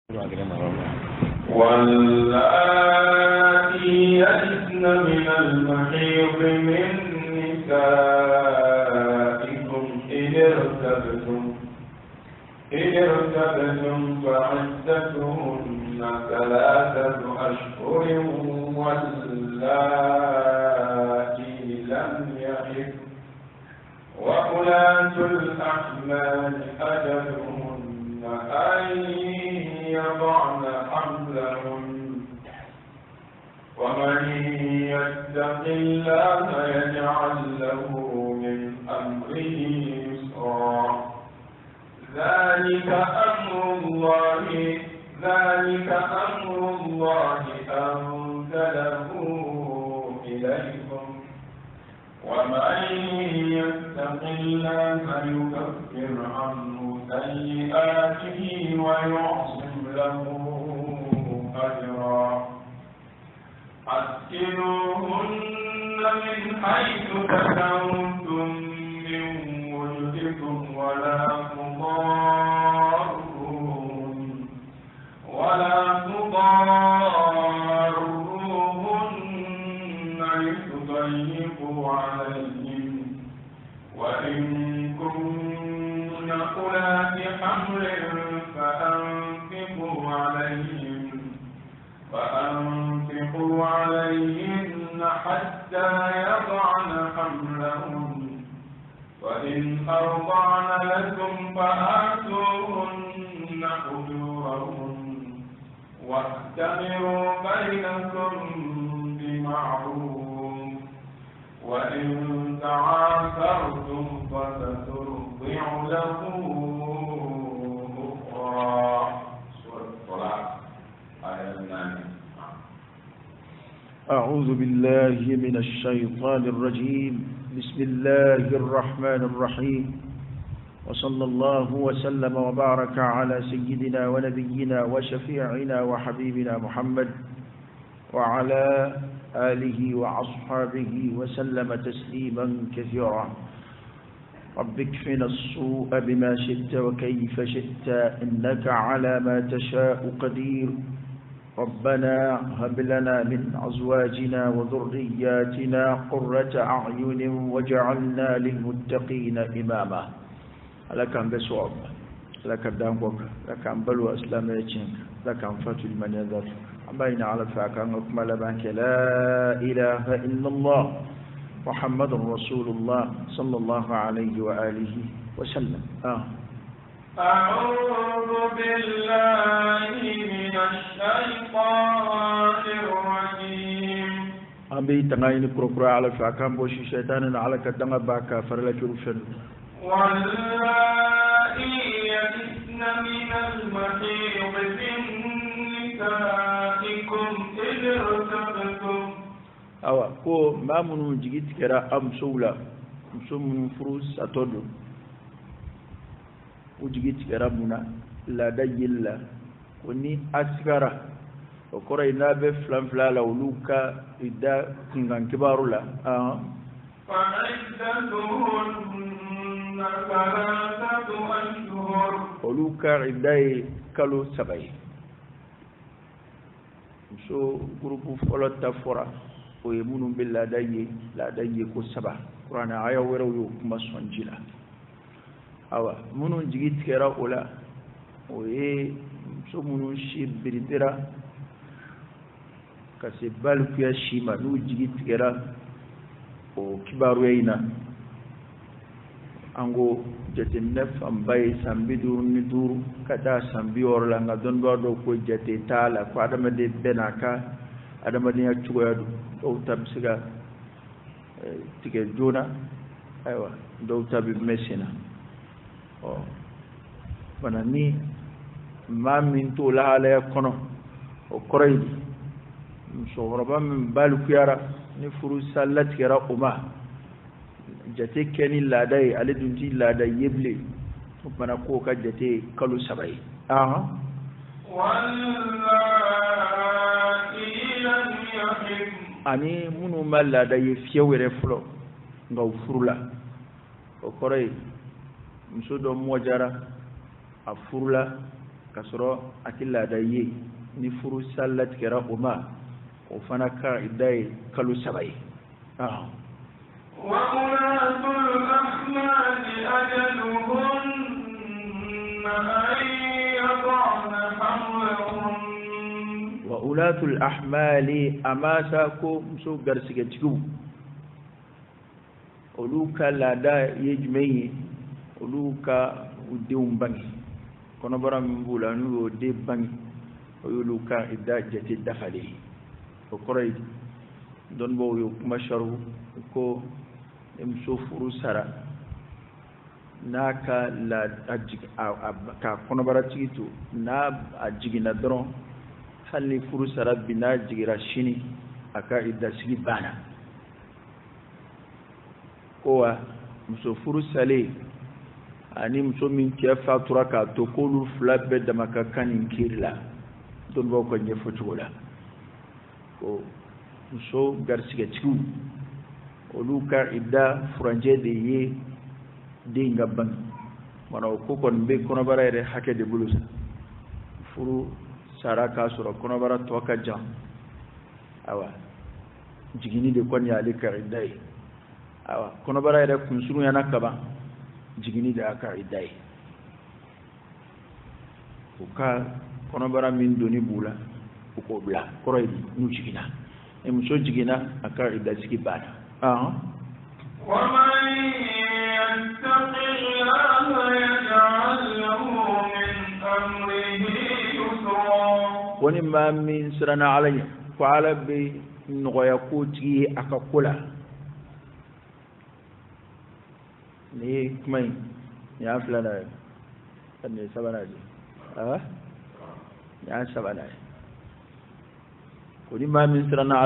واللائي يئسن من المحيض من نسائكم إن ارتبتم فعدتهن 3 أشهر واللائي لم يحضن وأولاة الأحمال أجلهن أن يضعن حملهن ومن يتق الله يجعل له من أمره يسرا ذلك أمر الله أنزله إليكم ومن يتق الله يكفر عنه سيئاته ويعصم له أجرا أسكنوهن من حيث سكنتم من وجدكم ولا تضاروهن لتضيقوا عليهم وإن كن أولات حمل فأنفقوا عليهن حتى يضعن حملهن وإن أرضعن لكم فآتوهن أجورهن واعتمروا بينكم بمعروف وإن تعاثرتم فسترضع له أخرى. سورة الطلاق آية 8. أعوذ بالله من الشيطان الرجيم. بسم الله الرحمن الرحيم وصلى الله وسلم وبارك على سيدنا ونبينا وشفيعنا وحبيبنا محمد وعلى آله وأصحابه وسلم تسليما كثيرا. رب اكفنا السوء بما شئت وكيف شئت إنك على ما تشاء قدير. ربنا هب لنا من أزواجنا وذرياتنا قرة أعين واجعلنا للمتقين إماما. لك أن بسواب لك دانبوك لك أن بلو أسلام يتشنك لك أن فتو المنيذر أبين على فاكان أكمل بانك لا إله إلا الله محمد رسول الله صلى الله عليه وآله وسلم. أعوذ بالله من الشيطان الرجيم. أبي تناين كروكرا على فاكان بوشي شيطان على كدنا باكا فرلك رفن. واللائي يئسن من المحيض من نسائكم إن ارتبتم. أوا كو ما منو جيت كرا أمسولا مسوم فروس أتودو ujigit garabuna la dayilla kuni asgara okora ina be flanfla la uluka ida kingan kibarula uluka idai kalu sabai so grupu folo tafora o yemunu bil la daye ko saba qur'ana aya wero yo kuma sonjila awa munun jigit kera ola oye so munun shi biritira kasi balku ya shima nu jigit kera o kibaru yaina ango jete nef ambay sambi dur ni dur kata sambi orla nga don do ko jete tala ko adama de benaka adama de accugo yadu do tabsiga tige jona aywa do tabi mesina bana ni ma min to la ala kono o koraydi so roba min balku yara ni furu sallat kira uma jate keni ladai alidunti ladai yeble bana ko ka jate kalu sabai ani munu mal ladai fiewere flo ngaw furula o koray muso do mojara a furula kasoro akilla da yi ni furu sallat kira umma o fana ka idai kalu sabai وأولاة الأحمال أجلهن أن يضعن حملهن وأولاة الأحمال أماساكم سوغر سيجتكو oluka lada yejmei oluka udeum bangi kono bara mbula nu de bangi oluka idda jati dakhali ko koray don bo yo masharu ko em sofuru sara naka la ajig ka kono bara tigitu na ajigina dron halli furu sara bina jigira shini aka idda sigi bana kowa muso furu sale ani muso min ke fatura ka to kolu flabe da makakanin kirla don ba ko nyefo tuola ko muso garsiga ciku oluka idda furanje de ye de ngabban mana ko kon be kono barayre hake de bulusa furu saraka sura kono bara to ka jam awa jigini de kon ya alika idai awa kono bara ida kunsuru yana kaba jigini da aka idai uka kono bara min doni bula uko bla koroidi nu jigina e muso jigina aka idai siki bana ومن يتق الله يجعل له من أمره يسرا ونما من سرنا عليه فعلى بنغيقوتي أكاكولا ni kumai ya fulana ne sabana ji ya sabana kuni ma min sirana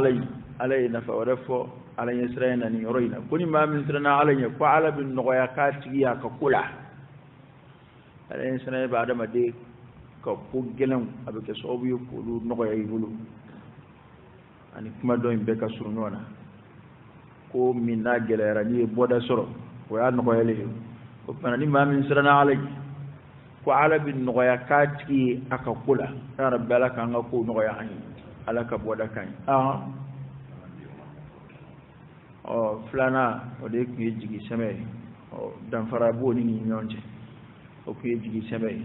alai na fa wadafo alai yasrayna ni roina kuni ma min sirana alai ko ala bin noya kati ya ka kula alai yasrayna ba da made ka kugelan abike sobu ko lu noya yulu ani kuma do imbe ka surnona ko min na gelera ni boda soro ويا نقول له وأنا ما من سرنا عليه وعلى بالنقيا كاتي أكقولا يا رب لك أن أكون نقيا عين على كبودا كاين فلانا وديك يجي سمي دم فرابوني نيونج وكي يجي سمي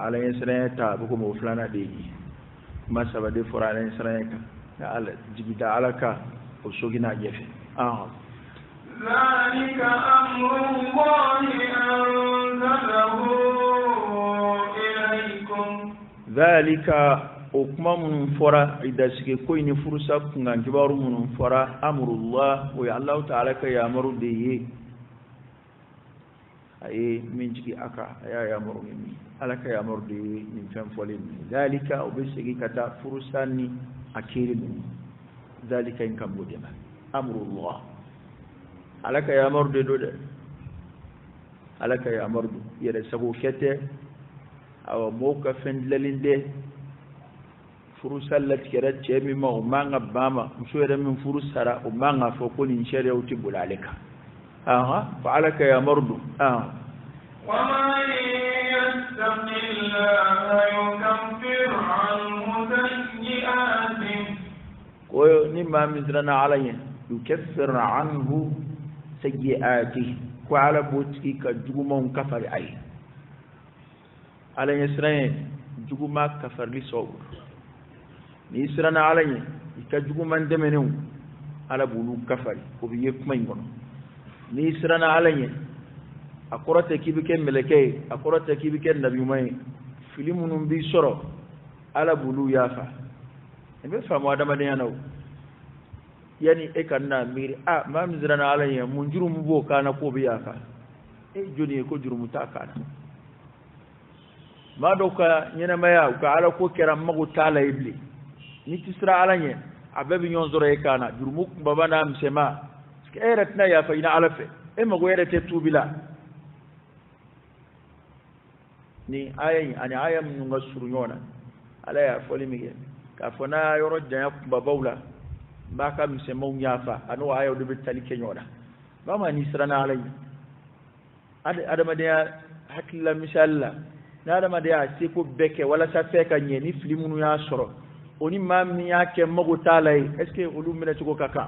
على يسرنا تابكم وفلانا ديجي ما سبب دي فرانا يسرنا على جبدا على كا وسوقنا جفه ذلك أمر الله أنزله إليكم ذلك أكمم فرا إذا سكيكوين فرصة كنغان كبار من فرا أمر الله ويا الله تعالى يأمر به أي من جي أكا يا يأمر مني ألك يأمر به من فم فلين ذلك وبسكي كتا فرصاني أكيد ذلك إن كان بدما أمر الله alaka ya mardu dode alaka ya mardu yere sabu kete aw moka fendlalinde furu sallat kere chemi ma o manga bama msore min furu sara o manga fo ko ni shere uti bulaleka fa alaka ya mardu wa man yattaqillaha yukaffir anhu sayyi'atihi ko ni ma mizrana alayhi yukaffir anhu sayyi'ati ko ala botiki ka juguma kafari ay ala yasraye juguma kafarli sobu ni israna ala ni ka juguma ndemenu ala bulu kafari ko biye kuma ngono ni israna ala ni akorate kibike meleke akorate kibike nabi mai filimunum bi soro ala bulu yafa ebe famo adama de yanaw yani e kanna miri ma mizrana alayya mun jurum bo kana ko biya ka joni ko jurum ta kana ma doka nyena maya ka ala ko keram mago tala ibli ni tisra alanye ababi nyon zoro e kana jurum baba na msema skeret na ya fa ina alafe e mago yere te tubila ni ayi ani ayam nunga surunyona ala ya foli mige ka fona yoro janya babawla baka msemo nyafa anu ayo de bitali kenyoda bama ni sirana alay adama de hakilla misalla na da ma da ya sai ko beke wala sa fe ka nye ni filimunu ya soro oni mami ya ke mago talai est-ce que olu mena ci ko kaka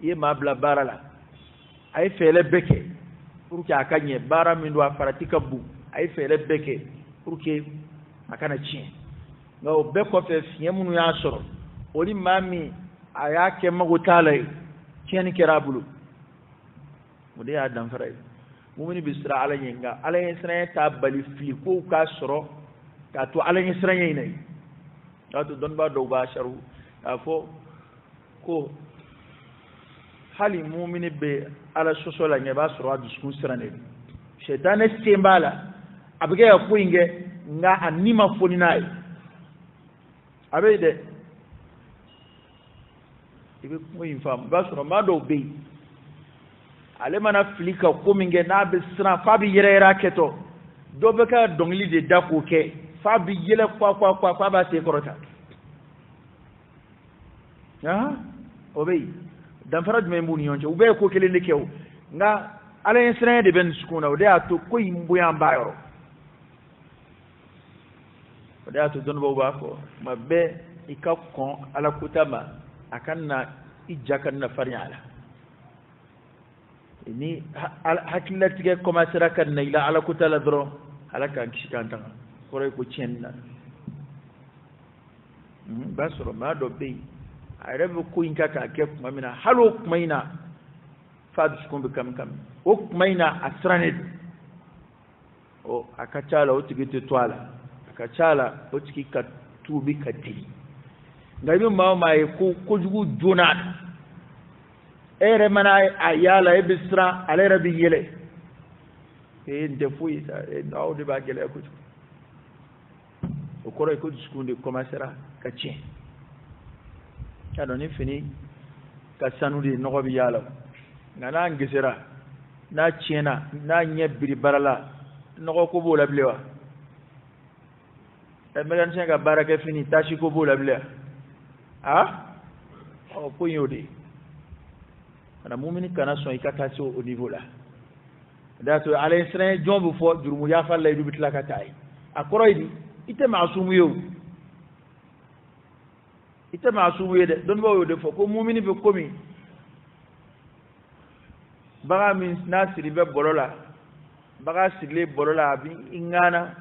ye ma bla barala ay fele beke pour que akanye bara min do faratika bu ay fele beke pour que akana ci ngaw be ko fe fiemunu ya soro oni mami aya ke mago talai ceni kerabulu mu de ya dan faray mumini bisra ala nyenga ala yesra ta bali fili ko ka soro ka to ala yesra nyinai to don ba do ba sharu afo ko hali mumini be ala sosola nya ba soro adu sun sirane shaytan stembala abige ya kuinge nga anima foni nai abede ibe ko infam ba soro ma do be ale mana filika kominge na be sira fa bi yere raketo do be ka dongli de dako ke fa bi yele kwa fa ba se korota ya obey dan faraj me mbuni yonche ube ko kele ne kew nga ale sira de ben sukuna o de ato ko imbu ya mbayoro o de ato don bo ba ko mabbe ikakon ala kutama akanna ijakan na faryala ni hakilatige commencera kan ila ala kutala dro ala kan kishikanta kore ko chenna basoro ma do be arebe ko inka ka ke kuma mina halo kuma ina fadu ko be kam o kuma ina asranet o akachala o tigite twala akachala o tikika tubi katili ngabi ma ko jugu jona ere mana ayala ebisra alera bi yele nde fuyi ta awde ba gele ko o koro ko diskunde commencera ka ci ni fini ka sanudi no bi yala ngana ngisira na ciena na nyebiri barala no ko bola blewa e megan senga baraka fini tashi ko bola blewa o ko yodi ana mumini kana son ikata so au niveau là dato ale sren jombu fo jurumu ya fa lay du bitla ka tay akoroydi ite masumu yow ite masumu yede don bo de fo ko mumini be komi baga min nasiri be bolola baga sigle bolola bi ingana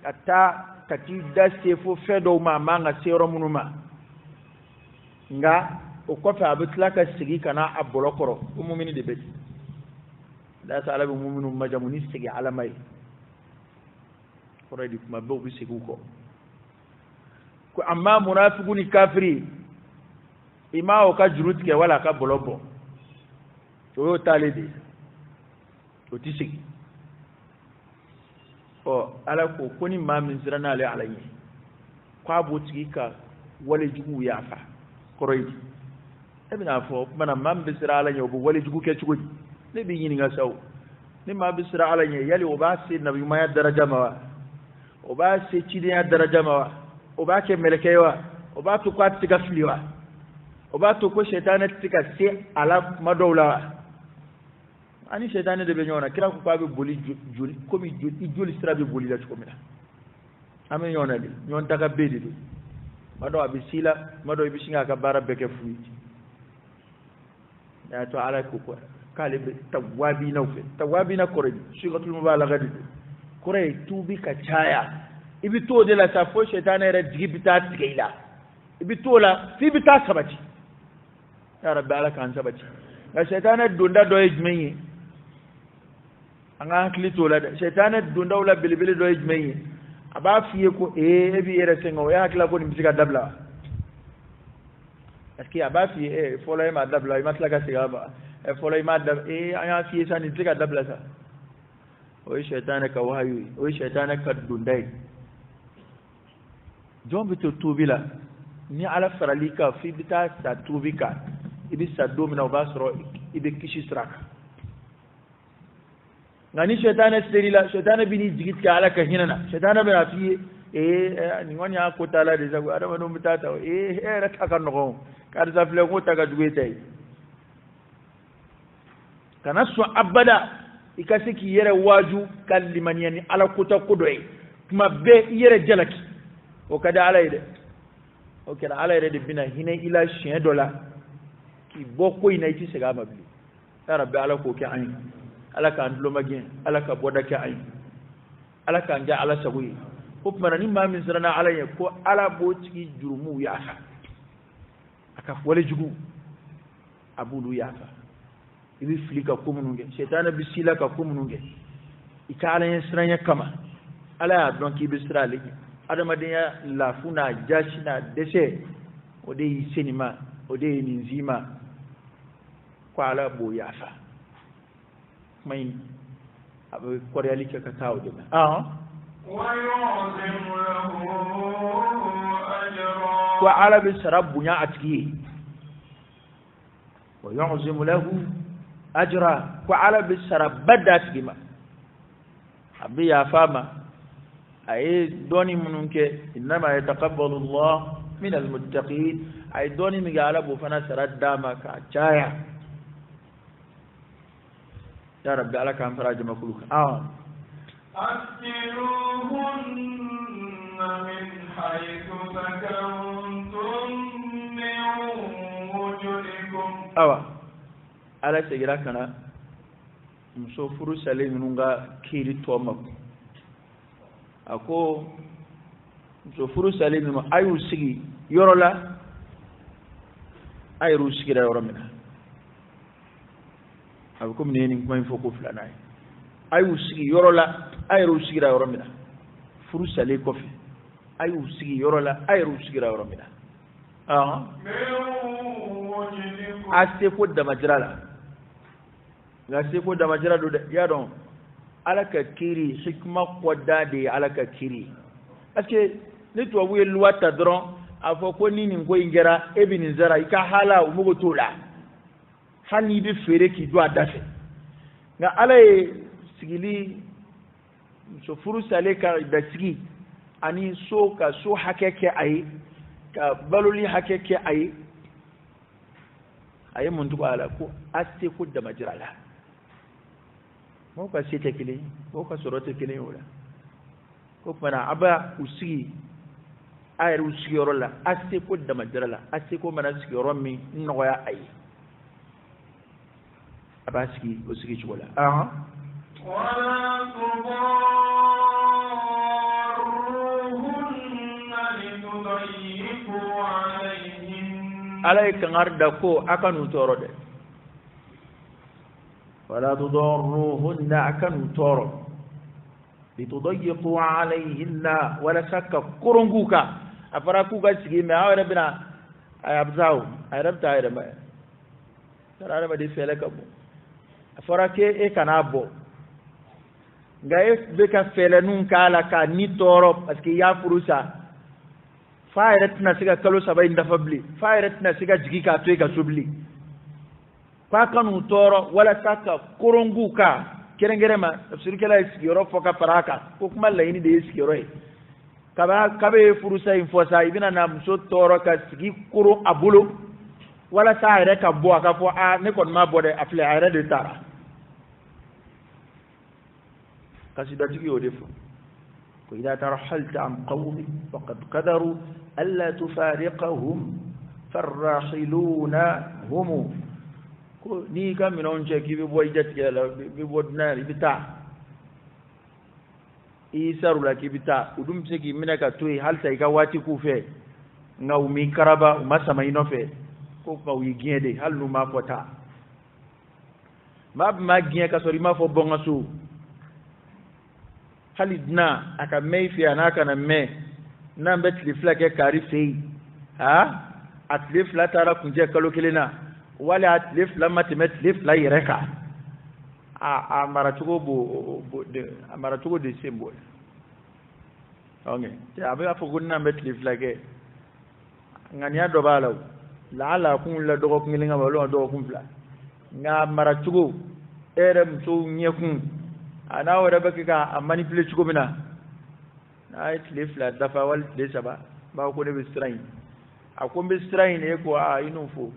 ata kati daste fo fedo ma manga sero munuma nga o kofa abitla ka sigi kana abolokoro o mumini de beti da ta ala muminu majamuni sigi ala mai koredi kuma be bi sigi ko amma munafiquni kafiri ima o ka jurut ke wala ka bolobo to yo talede o tisigi o ala ko koni ma min zirana ala alayi kwa botigi ka wala jugu yafa koredi ebina fo mana mam bisira ala nyo bo wali jugu ke cugo ne bi yini nga saw ni ma bisira ala nyo yali o ba se nabi ma ya daraja ma o ba se ci ya daraja ma o ba ke meleke wa o ba to kwat tiga fliwa o ba to ko shaytan tika se ala madawla ani shaytan de be nyona kira ko ba be boli juli komi juli sira be boli la ci komina ame nyona li nyon daga bedi do mado abisila mado ibishinga ka bara beke fuiti ya to ala ko kale tawabi na kore shigatul mubalagha di kore tubi ka chaya ibi to de la safo shaytan era digibita tikeila ibi to la fi bita sabati ya rabbi ala kan sabati ga shaytan dunda do ejmeyi anga klito la shaytan dunda wala bilbil do ejmeyi aba fiye ko ebi era sengo ya kala ko ni bisika dabla eski aba fiye follow ma dabla ma tla ka siga ba follow ma dab aya fiye sa ni bisika dabla sa o shaytan ka wahayu o shaytan ka dundai jombi to tubila ni ala faralika fi bita sa tubika ibi sa domina basro ibi kishi straka ngani shaytan sterila shaytan bini jigit ka ala ka hinana shaytan bana fi ni wani ko tala de zagu adama no mutata ra ka kan no ka da fle ko ta ga duwe tay kana so abada ikasiki yere waju kallimani ala kuta kudoy kuma be yere jalaki o kada ala ide o kada ala ide bina hine ila shen dola ki boko ina iti sega mabli ya rabbi ala ko ke ayin ala ka andulo magin ala ka boda ke ayin ala ka anja ala sabuyi ko kuma ni ma min sarana ala ya ko ala bo ciki jurumu ya fa aka wala jugu abulu ya fa ibi filika kumununge shetana bisila ka kumununge ikala yen siranya kama ala ya don ki bisra legi adama de ya lafuna jashina dese ode yi senima ode yi nzima kwa ala bo ya fa mai abu koryali ka tawo de wa ala bisra bunya atki wa yu'zimu lahu ajra ko ala bi sarabadat bima abi ya fama ay doni mununke inma yataqabbalu Allah min almuttaqin ay doni mi gala bu fana saradda ma ka chaya ya rabbi ala kan faraja makuluka أسكنوهن من حيث سكنتم من وجدكم ala segira kana muso furu sale nunga kiri toma ako muso furu sale nunga ayu sigi yorola ayru sigira yoromina ako mneni kuma foko fulana ayu sigi yorola ayru sigira yoromina furu sale kofi ayu sigi yorola ayru sigira yoromina ase ko da majrala gase ko da majra do yaron alaka kiri hikma koda de alaka kiri aske ni to wi luwata dron afo ko nini ngo ingera ebini zara ika hala umugo tola hani bi fere ki do adafe nga alay sigili so furu sale ka da sigi ani so ka so hakeke ay ka baluli hakeke ay mun tuko ala ko aste ko da majrala mo ka sita kile mo ka sorota kile wala ko mana aba usigi ayar usigi rola aste ko da majrala aste ko mana usigi romi noya ay aba sigi usigi chola ولا تضاروهن لتضيقوا عليهن alay kangarda ko akanu torode ولا تضروهن أكن تورو لتضيقوا عليهن ولا شك كرنجوكا أفراكوكا سكيمة أو ربنا أبزاو أربتا أربا ترى أربا دي فعلك أبو أفراكي إيه كان أبو غايف بك فعلنون كالا كاني تورو أسكي يا فروسا فايرتنا سيكا كلو سباين دفبلي فايرتنا سيكا جيكا تويكا سبلي fakanu toro wala saka kurunguka kerengerema tafsiri kala iskiro foka paraka ko kuma laini de iskiro kabe furusa infosa ibina na mso toro ka sigi kuru abulo wala sa ire ka bo aka fo a ne kon ma bode afle ire de tara kasida tigi odefo ko ida tarhalta an qawmi faqad qadaru alla tufariqahum farrahiluna hum ko ni kam non je ki be boy jet gela be bodna bita isarula ki bita udum segi minaka toy halta ka wati ku fe ngaw mi karaba masama inofe ko ko wi giende halu ma pota mab ma gien ka sori ma fo bonga su halidna aka meifi anaka na me na mbetli flake kari fei atlif la tara kunje kalo kelena wala atlif la matematlif la yereka a maratugo bo de symbol onge te abe afugunna metlif lage ngania do balaw la ala kun la dogo kun linga balo do kun fla nga maratugo erem so nyekun ana wada bakika a manipulate chugo mina na atlif la dafa wal de saba ba ko de bistrain akon bistrain e ko a inufo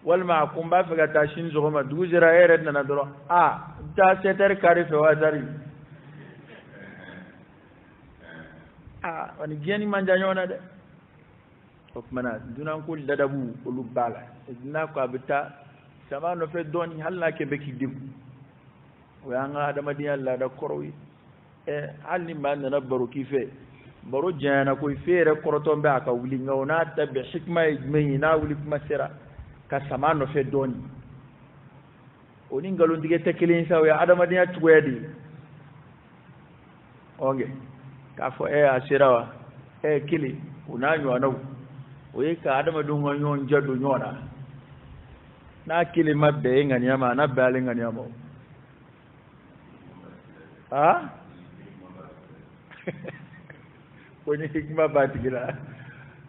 wal ma kun ba faga tashin zo ma dujira ere na doro ta 7h carré fe wazari wani geni manja nyona de ok mana dunan ko dadabu olu bala dina ko abita sama no fe doni halla ke beki dim o yanga adama di Allah da korowi halli man na baro kife baro jana ko fere koroto be aka wuli ngawna tabbe hikma ijmi na wuli kuma sira ka sama no fe doni oni ngalo ndige tekelin saw ya adama di atwedi onge ka fo asirawa kili unanywa na oye ka adama dungo nyon jadu nyona na kili mabbe ngani ama na bale ngani ama oni hikma batigila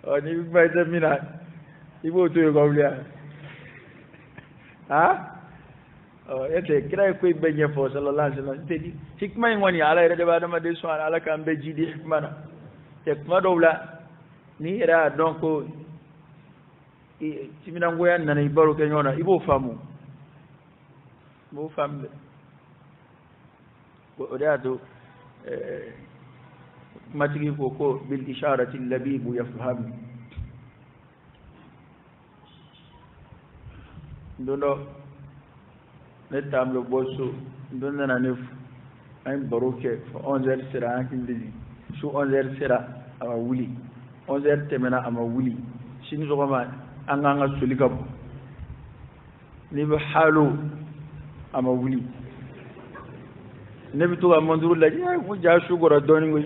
oni hikma zamina ibo to yo gawlia ete kira ko benye fo sallallahu alaihi wasallam tedi hikma ngoni ala ire de badama de so ala kan be jidi hikma na hikma dowla ni era donc timina ngoya nana ibaro ke nyona ibo famu bo fambe o dado matigi ko bil isharati labib yafham ndono netam lo bosso ndonna na nef ay baroke 11h sira akindi su 11h sira awa wuli 11h temena ama wuli shin zo ma anganga sulika ni ba halu ama wuli ne bitu ga manduru la mo ja shu gora doni ngoy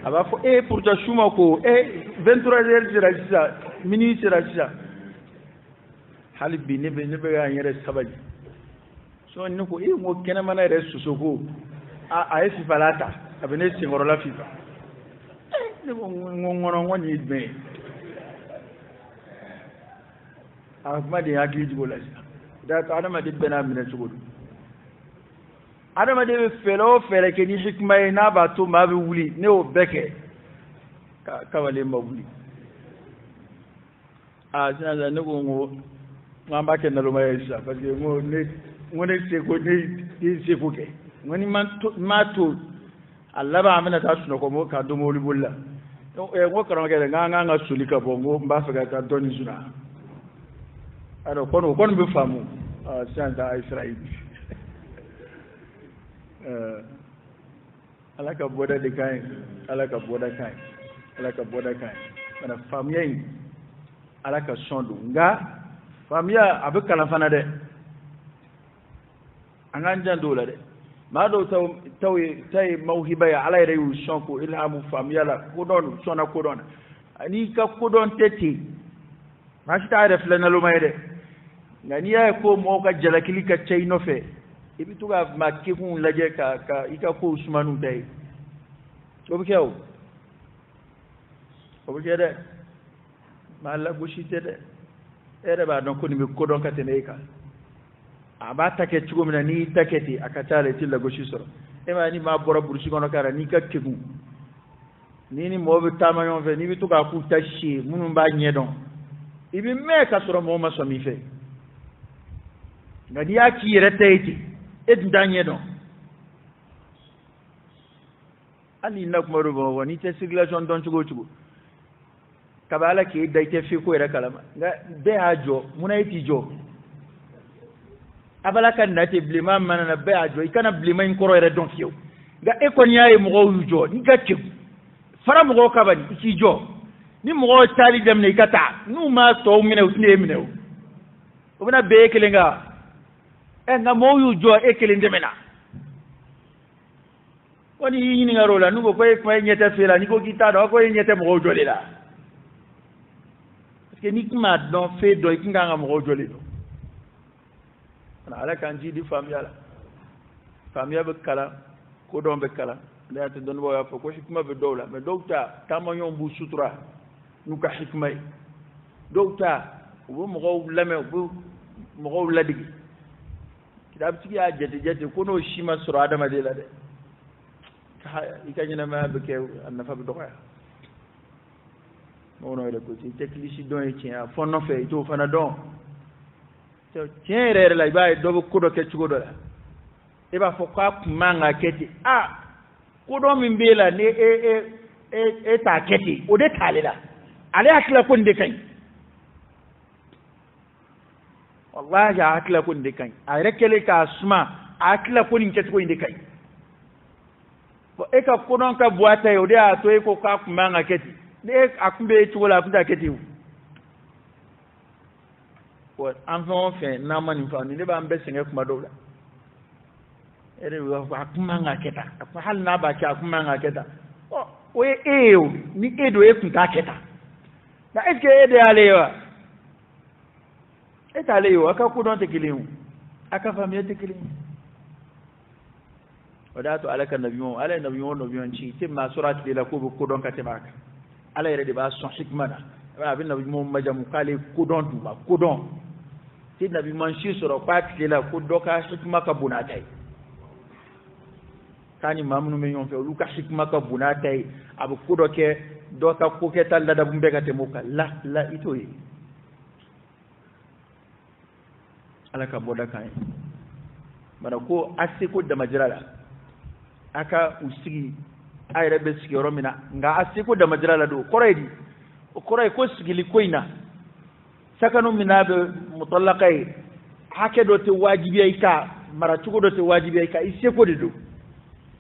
aba fo pour ta shuma ko 23h sira sira mini sira sira halibi ne be ga yere sabaji so ni ko mo kena mana re susoko a esi falata abene singoro la fifa ne ko ngono ngoni be ahmadi yakiji bola da ta adama de bena mina sugodo adama de felo fere ke ni hikma na ba to ma bi wuli ne o beke ka wale ma wuli sina ne ko ngo ngamba ke na lo ma yesa parce que ngo ne ngone se ko ne se ko ke ngoni ma to Allah ba amana ta suno ko mo ka do mo li bolla ngo karon ke nga sulika bongo mba fa ga doni suna ado kono be famu santa Israel alaka boda de kai alaka boda kai mana famiyai alaka sondo nga famiya abukala fana de angan jandola de ma do tay mawhiba ya ala reyu sonko ilhamu famiya la ko don sona ko don ani ka ko don tete ma shi ta ref lana lo mayde ngani ya ko mo ka jalakili ka cheyno fe ibi tuga makki kun laje ka ika ko usmanu day obikew obikede mala bushite de ere ba don ko ni ko don ka teneka aba take cigo mina ni taketi akatale tilla goshi soro e ma ni ma boro burshi gono kara ni ka kegu ni mo be tamayon fe ni bi tuga ku tashi munun ba nyedon ibi me ka soro mo ma so mi fe ngadi ya ki reteti edndanye don ali nak maru bo woni te circulation don cigo kabala ke daite fi ko era kalama nga be hajo munayti jo abala kan nate blima manana be hajo ikana blima in koro era don fiyo nga e kon yaye mo yu jo ni gacce fara mo kabani iki jo ni mo tali dem ne kata nu ma to minew ne minew obina be kelenga nga mo yu jo e kelende mena woni yini ngarola nugo ko e nyeta fela ni ko kita do ko nyeta mo jo lela parce que ni kuma don fe do kinga nga mo jo lelo ana ala kan ji di famia be kala ko don be kala da ta don bo ya ko hikma be dowla me dokta tamanyon bu sutura nuka hikmay dokta wo mo lame bu mo ladigi kitab tigi a jete kono shima sura adama de la de ikanyina ma be ke annafa be doya mono re ko ti teklici don e tien fonno fe to fana don to tien re la ba do ko do ke chugo do la e ba fo ka kumanga keti ko do min bela ne ta keti o de tale da ale akla kun de kai wallahi akla kun de kai a rekele ka suma akla kun keti ko inde kai ko e ka konon ka buata yo de a to e ko ka kumanga keti ne akumbe chuola kuta keti ko an fe na mani fa ni ba ambe singe kuma do la ere wa kumanga keta ko hal na ba ka kumanga keta o ni edo e kun ka keta na eske ede alewa eta alewa aka ku don te kilin aka famiye te kilin wadatu alaka nabiyyu ala nabiyyu ci timma surat dila ko don ka tebaka ala yere de ba son hikmana abin nabiyyu majam kale ku don duba ku don ti nabi man shi sura pat dila ku doka hikma ka bunatai kani mamnu me yon fe luka hikma ka bunatai abu ku doke doka ku ke talla da bumbe ka temuka la ito yi alaka boda kai bara ko asiko da majrala aka usigi ayre be sigi romina nga asiko da majrala do koray ko sigili koina sakanu minabe mutallaqai hake do te wajibi ay ka mara tugo do te wajibi ay ka iseko de do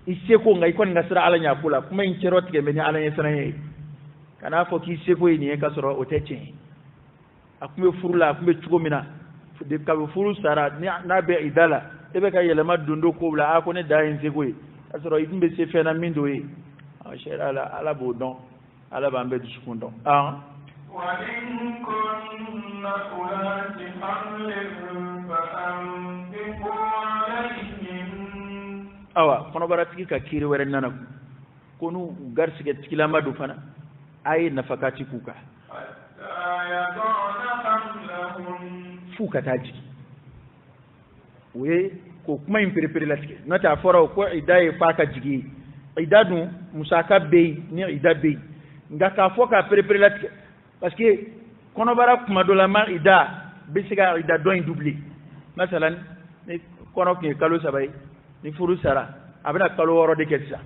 iseko ngai kon ngasira ala nya kula kuma in cerot ke meni ala nya sanay kana fo ki iseko ni e ka soro o tete akume furula akume tugo mina de ka furu sara na be idala ebe ka yelema dundo ko bla ako ne da in seko asoro idimbe se fena mindo e shera ala bodon ala bambe duskundo وإن كن أولات حمل فأنفقوا عليهم kono baratiki ka kiri were nana konu garsige tikilama do fana ay nafakati kuka fuka taji we ko kuma impiripiri latike nata fora ko idaye faka jigi idadu musaka bey ni idabe ngaka foka piripiri latike parce que kono bara kuma do la ma ida bisiga ida doin doublé masalan ni kono ke kalo sabay ni furu sara abina kalo woro de ketsa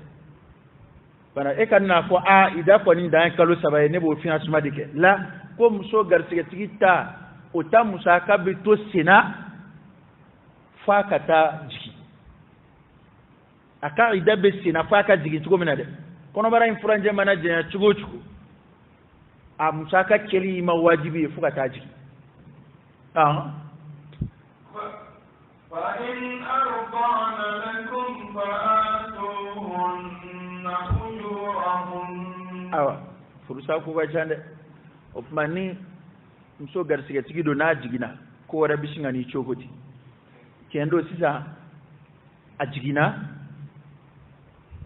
bana e kan na ko ida ko ni dan kalo sabay ne bo financement de ke la ko muso garsige tigita o ta musaka be to sina fakata jiki aka ida be sina faka jiki tugo mina de kono bara infranje manager ya chugo a musaka keli ma wajibi fuka taji fa in arbana lakum fa'atuhunna ujurahun furusa ku ga jande opmani muso garsiga tigido na jigina ko wara bishinga ni chokoti kendo sisa a jigina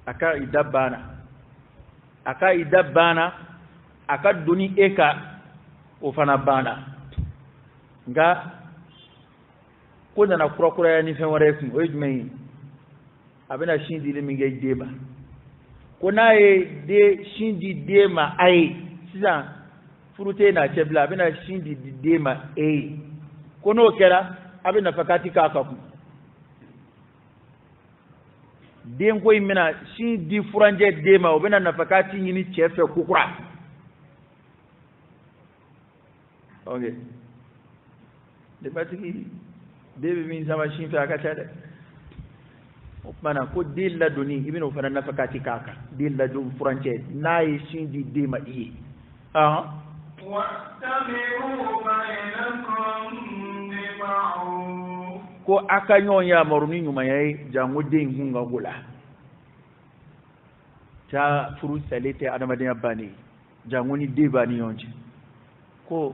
aka idabana aka duni eka o fana bana nga ko na kura ya ni fen wara kun o jumai abina shindi le minge deba ko na de shindi dema ai siza furute na chebla abina shindi dema ko no kera abina fakati kaka ku den ko imina shindi furanje dema o bina nafakati yini chefe kukura okay de batiki debe min sama shin fa aka tada mana ko dilla doni ibino fana nafakati kaka dilla do furanje nayi shin di dema iye wa tabi'u bainakum bi ma'ruf ko aka nyonya maruni nyuma yayi jango de hunga gola ta furu salete adama de yabani jango ni deba ni yonje ko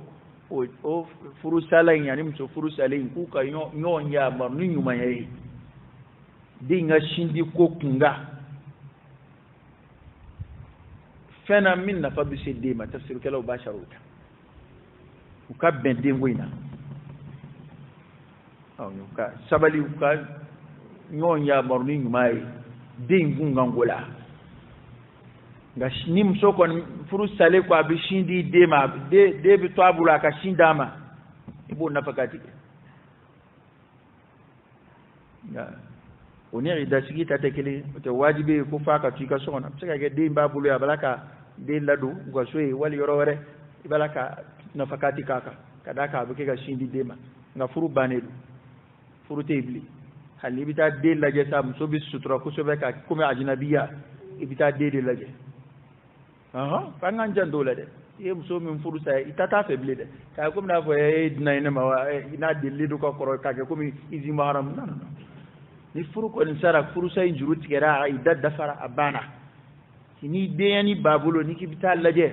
o furu salain yani mso furu salain kuka nyonya maruni nyuma yayi dinga shindi ko kunga fena min na fa bisi dema tafsir kala basharuta ukabben dengoina ka sabali ka nyonya maruni nyuma yayi dingunga ngola nga nim sokon furu sale ko abi shindi dema de bi tabula ka shindama ibo nafakati ya oni ida sigi ta tekele te wajibi ko fa ka tuika sona saka ge de babulu ya balaka de ladu go soyi wali yoro wore balaka nafakati kaka kadaka buke ga shindi dema nga furu banedu furu tebli hali bita de laje sa so bis sutra ko so be ka kuma ajnabiya ibita de laje aha pangan jando de ye muso min furu sa itata febli de ka ko na fo e dina ina ma ina dilli du ko koro ka ke ko mi izi maharam non ni furu ko ni sara furu sa injuru tigera ida dafara abana ni de yani babulo ni ki bita laje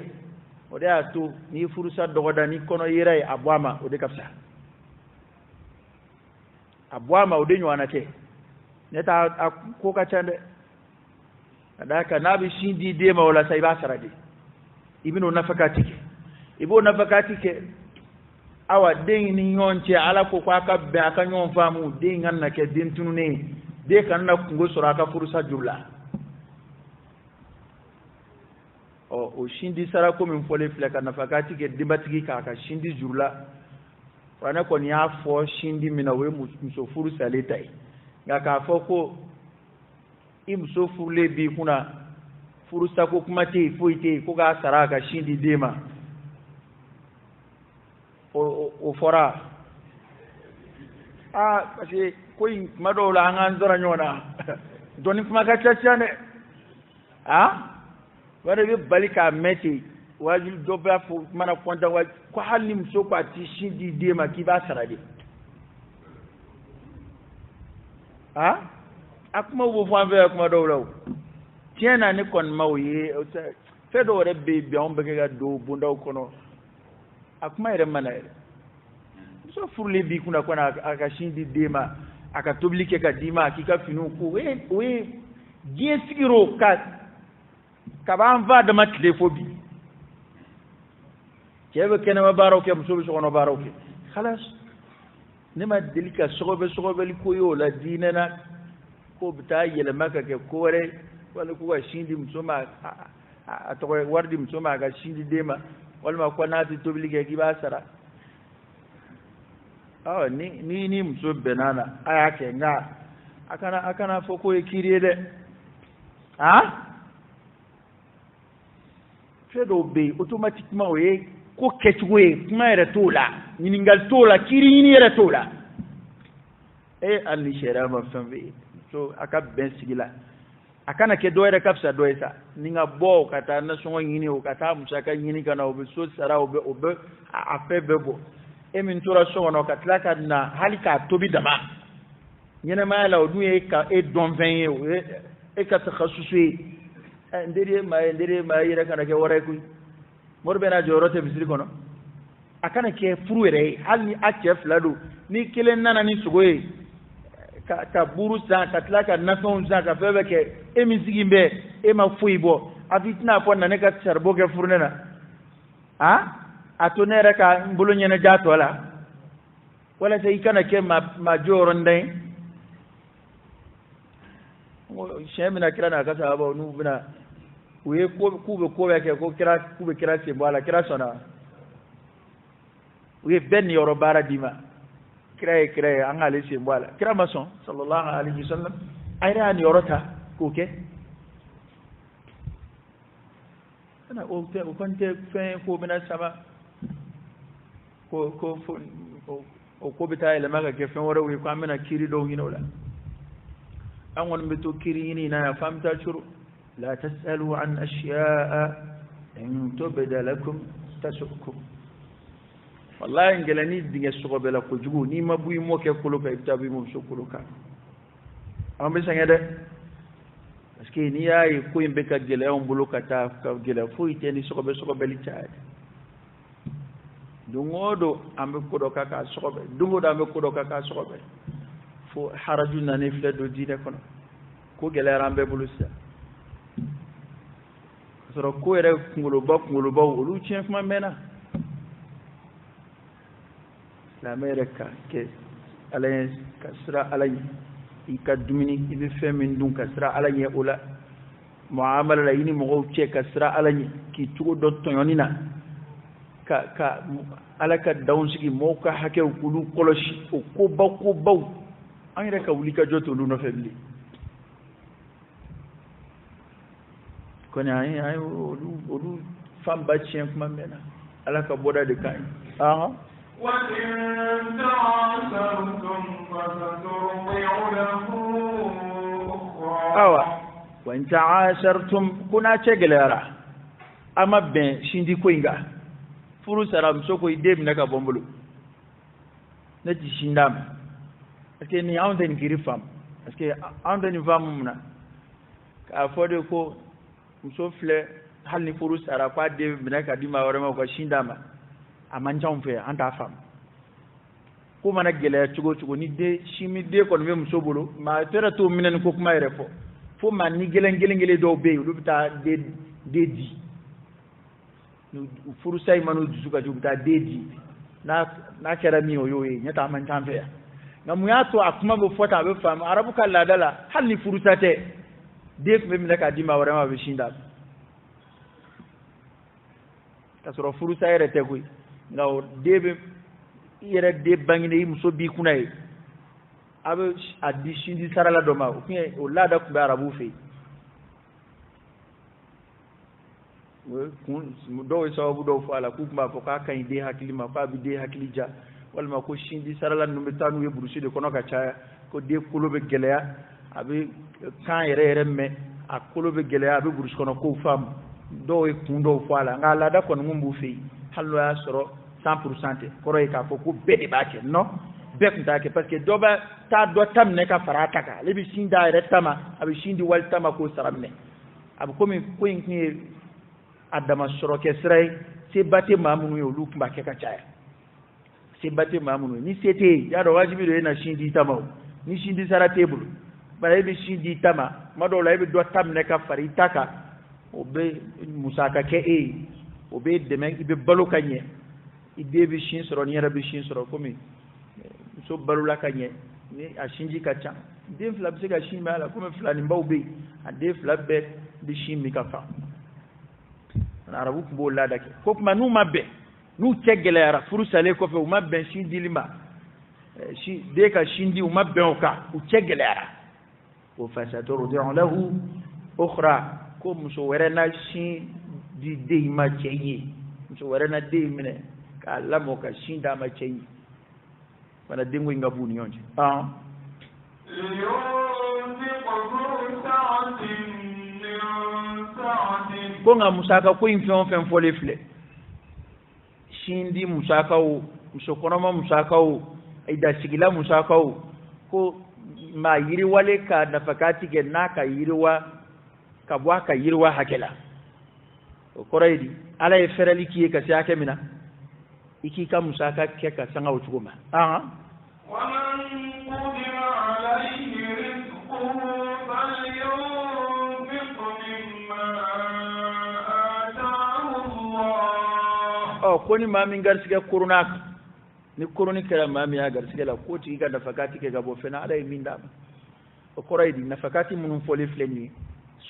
o de ato ni furu sa dogoda ni kono yere abwama o de kapsa abwama o de nywana te neta ko ka chande adaka nabi shindi de ma wala sai ba sarade ibnu nafakatike ibo nafakatike awa den ni yonche ala ko kwa ka be aka nyon famu de nganna ke den tunune de kan na kungo soraka furusa jubla o shindi sara ko min fole fleka nafakatike dibatigi ka ka shindi jubla wana ko ni afo shindi mina we muso furusa letai ngaka fo ko imso furle bi kuna furusa ko kuma te foite ko ga saraka shindi dema o fora kasi koy madola angan zora nyona doni kuma ka chachane wala be balika meti wajul dobra fu mana konta wa ko halim so ko ati shindi dema ki ba sarade akuma wo fo anve akuma dowlaw tiena ni kon mawye fedo rebbe bi on be ga do bundaw kono akuma ire mana ire so furle bi kuna kona aka shindi dema aka toblike ka dima akika finu ko we die sigiro ka ban va de matlefobi kebe kene ma baroke muso so kono baroke khalas nima delika sogobe li koyo la dinena ko bita yele maka ke kore wala ko shindi musoma atoko wardi musoma ga shindi dema wala ma ko nati toblike ki basara ni muso benana aya ke nga akana foko e kiriye de fedo be automatiquement oye ko ketwe kuma ere tola ningal tola kiri ni ere tola ali shera ma fambe so aka ben sigila akana ke doere kapsa doesa ninga bo kata na songo yini o kata musaka yini kana obe so sara obe afebebo emin tora songo no katlaka na halika tobi dama nyene ma la odu e ka e don 20 e ka takhassusi ndiri ma yira kana ke wore ku morbe na jorote bisiri kono akana ke furuere halni ache flado ni kelen nana ni sugoye ka buru sa katlaka na son sa ka febe ke emizigi mbe e ma fuibo afitina fo na ne ka charbo ke furnena atonere ka mbulu nyene jato wala sai kana ke ma joro ndai shemina kira na kasa ba nu bina we ko ke ko kira se bala kira sona we ben yoro bara dima kira an ale se bala kira mason sallallahu alaihi wasallam ayra ni yorota ko ke ana o konte fe ko bina sama ko bita ile maka ke fen wora we ko amina kiri do hinola an won beto kiri hini na ya famta churu la tasalu an ashya'a in tubda lakum tasukum wallahi ngelani dinga suko bela ko jugo ni mabuy mo ke kuluka itabi mo sukuluka am be sangede parce que ni ay ko yimbe ka gele on buluka ta ka gele fu iteni suko beli chaade dungodo ambe kodo kaka sobe dungodo ambe kodo kaka sobe fo harajuna ne fledo dine kono ko gelera ambe bulusa soro ko ere ngulu ba olu chien kuma mena la mereka ke alayen kasra alayen ikadumini ibe femin dun kasra alayen ola muamala la yini mo che kasra alayen ki tugo do tononina ka alaka dawnsigi moka hake kulu koloshi ko ba an reka wuli ka joto lu no febli koni ay olu fam ba chien kuma mena ala ka boda de kan aha wa in ta'asartum fasaturdi'u lahu ukhra awa wa in ta'asartum kuna chegelera ama ben shindi ko inga furu saram soko ide mi naka bombulu na ti shindam parce que ni on den giri fam parce que on den fam muna ka fode ko muso fle hal ni furu sara kwa de mi naka di ma warama ko shindama amanjam fe anta fam ko mana gele chugo ni de shimi de ko me muso bolo ma tera to minen ko kuma yere fo man ni gele do be lu bita de di furusa imanu dusuka jubuta dedi na kera mi oyoye nyata man tamfe ya na muyato akuma bo fota be fam arabu kala dala hal ni furusa te de ko mi naka dima warama be shinda kasoro furusa yere te ko ngaw debe yere de bangine yi muso bi kunay abe adi shindi sarala do ma o lada ko be arabu fe do sababu do fala ku ma ko ka kan de hakili ma fa bi de hakili ja wal ma ko shindi sarala no be tanu e burusi de kono ka cha ko de kulobe geleya abi kan yere me a kulobe geleya abi burusi kono ko fam do e kundo fala ngala da kono ngumbu fi hallo ya soro 100% ko roy ka ko ku bedi baake no bek ndake parce que do ba ta do tam ne ka farata ka lebi shinda yere tama abi shindi wal tama ko saramne abi komi ko yin adama soro ke sray se batte mamunu yo lu kumba ke ka chaya se batte mamunu ni sete ya do wajibi do na shindi tama ni shindi sara table bare be shindi tama madola be do tam ne ka fari taka obe musaka ke obe demen ibe balo kanye ibe be shin soro ni rabi shin soro komi so balo la kanye ni a shinji ka cha de flab se ka shin mala komi flani mbawbe a de flab be di shin mi ka fa arabu ko la dake ko kuma nu mabbe nu tegele ara furusale ko fe o mabbe shindi lima shi de ka shindi o mabbe o ka o tegele ara o fasaturdi'u lahu ukhra ko muso werena shi di de ma cheyi muso werena de mine ka lamo ka shinda ma cheyi wana dingo ngabuni yonje ko nga musaka ko infon fen fole fle shindi musaka o musokonoma musaka o ida sigila musaka o ko ma yiri wale ka nafakati ge naka yiriwa ka bwa ka yiriwa hakela o koraidi ala e ferali kiye ka siake mina iki ka musaka ke ka sanga o chuguma ومن قدر عليه رزقه فلينفق مما آتاه الله koni mamin garsige kurunak ni kuruni kala mami ya garsige la koti ga nafakati ke gabo fena ala minda o koraidi nafakati munun fole fleni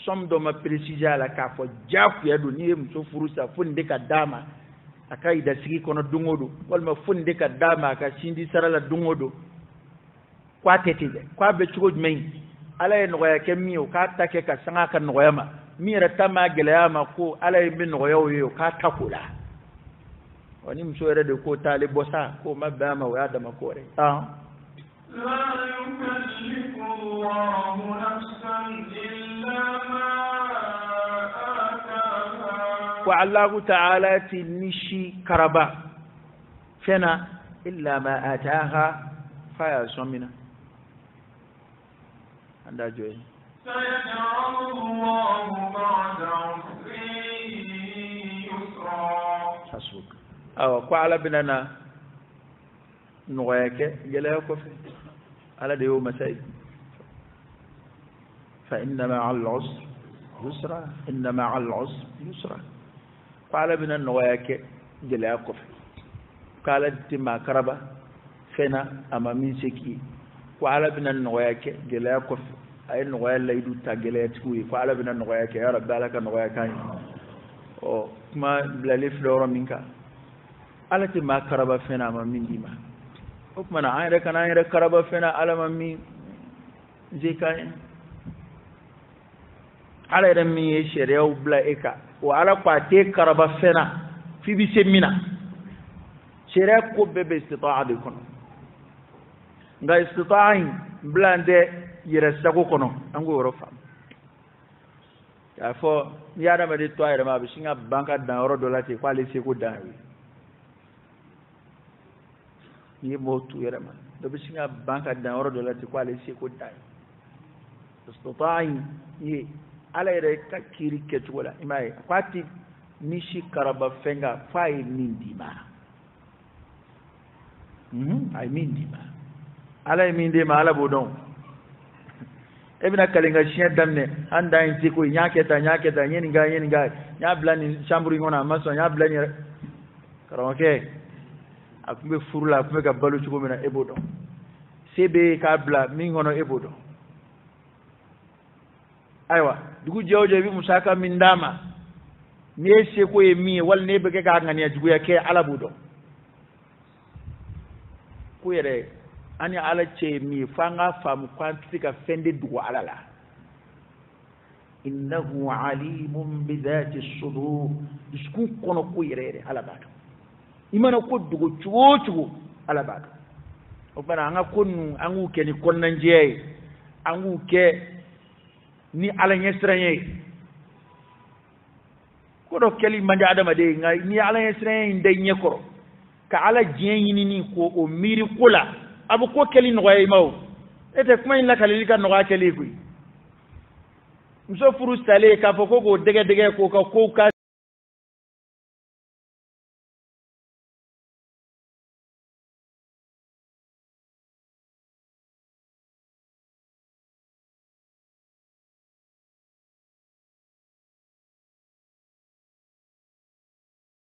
som do ma precisa la ka fo jafu ya do ni mso furusa funde ka dama akai da sigi kono dungodo walma funde ka dama ka shindi sarala dungodo kwa tetide kwa be chugo jmei ala en goya kemi o ka take ka sanga ka noyama mira tama gelama ko ala en bin goyo yo ka takula wani msore de ko tale bosa ko mabama wa adama kore لا يكلف الله نفسا إلا ما آتاها وعلاه تعالى تنشي كربا فنا إلا ما آتاها فيا سمنا عند جوي سيجعل الله بعد عسر يسرا حسبك أو قال بننا نغيك جلا كفي على ديو مساي فإن مع العسر يسرا إن مع العسر يسرا قال بنا نغيك جلا كفي قال تما كربا فنا أما من سكي قال بنا نغيك جلا كفي أي نغيا ليدو تجلا تكوي قال بنا نغيك يا رب لك نغيك أو ما بلالي فلورا منك على تما كربا فنا أما من ديما mana an yɛrɛ kana an yɛrɛ karaba fɛnɛ ala ma min je ka ye ala ida mi sharia ubla eka wa ala kwa te karaba fena fi bi semina sharia ko bebe istita'a de kono nga istita'in blande yira sago kono ango woro fam ya fo ya da mede to ayre ma bi singa banka dan oro dolati kwa le se ko dawi ni mo tu yere ma do bi singa banka dan oro dolati kwa le se ko dawi istita'in ni ala yere ka kiri ke tuwala imai kwati nishi karaba fenga fai mindima ay mindima ala mindima ala bodon ebina kalinga chien damne anda inti ko nyaketa nyeninga nya blani chambru ngona maso nya blani karonke akumbe furula akumbe ka balu chuko mena ebodo sebe ka bla mi ngono ebodo aywa dugu jawje bi musaka min dama ne se ko e mi wal ne be ka ngani ajugo ya ke ala budo ko yere ani ala ce mi fanga fam kwanti ka fende dugu ala la innahu alimun bi dhati as-sudur disku kono ko yere ala bado imana ko dugu chugo ala bado o bana anga konu angu ke ni konnan je angu ke ni ala nyesranye ko do keli mande adama de ngai ni ala nyesranye ndey nyekoro ka ala jeyini ni ko o miri kula abu ko keli no way maw ete kuma in la kali ka no ga keli kuy mso furu sale ka foko go dege ko ka